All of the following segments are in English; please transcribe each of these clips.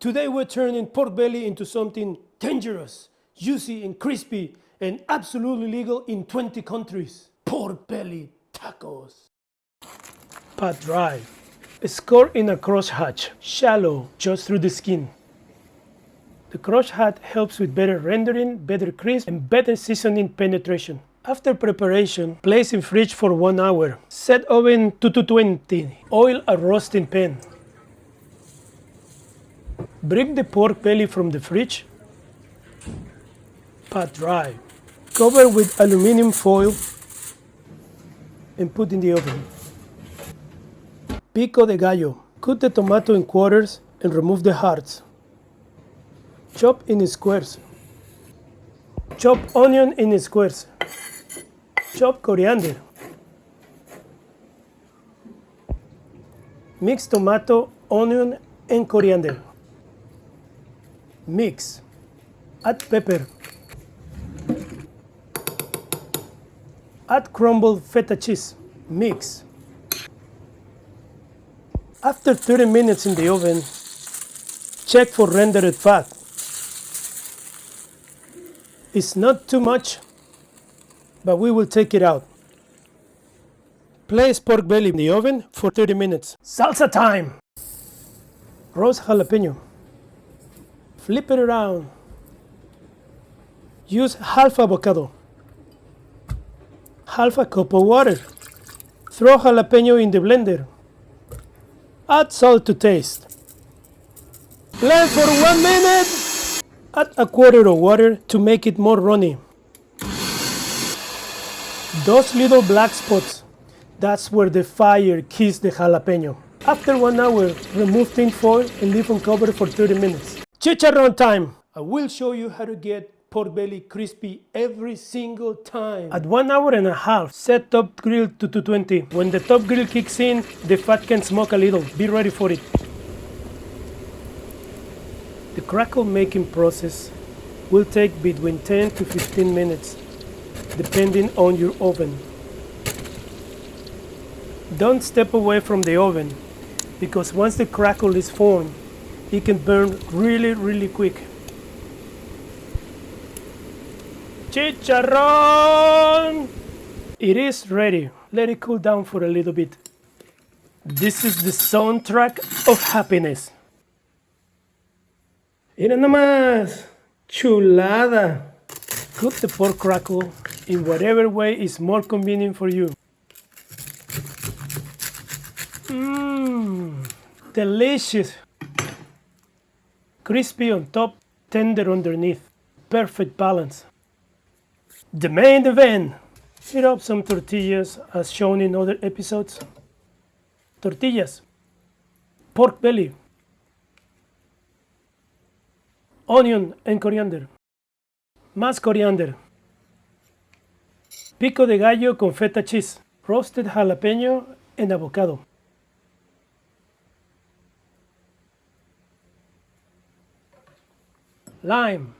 Today we're turning pork belly into something dangerous, juicy and crispy, and absolutely legal in 20 countries. Pork belly tacos. Pat dry. Score in a crosshatch, shallow, just through the skin. The crosshatch helps with better rendering, better crisp, and better seasoning penetration. After preparation, place in fridge for 1 hour. Set oven to 220. Oil a roasting pan. Bring the pork belly from the fridge. Pat dry. Cover with aluminum foil and put in the oven. Pico de gallo. Cut the tomato in quarters and remove the hearts. Chop in squares. Chop onion in squares. Chop coriander. Mix tomato, onion, and coriander. Mix. Add pepper. Add crumbled feta cheese. Mix. After 30 minutes in the oven, check for rendered fat. It's not too much, but we will take it out. Place pork belly in the oven for 30 minutes. Salsa time! Roast jalapeño. Flip it around. Use half avocado. Half a cup of water. Throw jalapeño in the blender. Add salt to taste. Blend for 1 minute. Add a quarter of water to make it more runny. Those little black spots, that's where the fire kills the jalapeño. After 1 hour, remove tin foil and leave uncovered for 30 minutes. Chicharrón time! I will show you how to get pork belly crispy every single time. At 1 hour and a half, set top grill to 220. When the top grill kicks in, the fat can smoke a little. Be ready for it. The crackle making process will take between 10 to 15 minutes, depending on your oven. Don't step away from the oven, because once the crackle is formed, it can burn really quick. Chicharrón! It is ready. Let it cool down for a little bit. This is the soundtrack of happiness. Mira nomás, chulada. Cook the pork crackle in whatever way is more convenient for you. Delicious. Crispy on top, tender underneath. Perfect balance. The main event. Heat up some tortillas as shown in other episodes. Tortillas. Pork belly. Onion and coriander. Más coriander. Pico de gallo con feta cheese. Roasted jalapeño and avocado. Lime.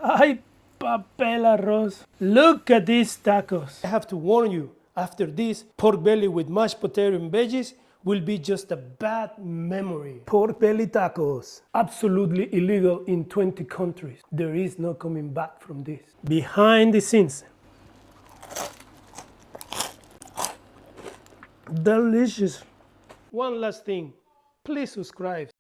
Ay, papel arroz. Look at these tacos. I have to warn you, after this, pork belly with mashed potato and veggies will be just a bad memory. Pork belly tacos. Absolutely illegal in 20 countries. There is no coming back from this. Behind the scenes. Delicious. One last thing. Please subscribe.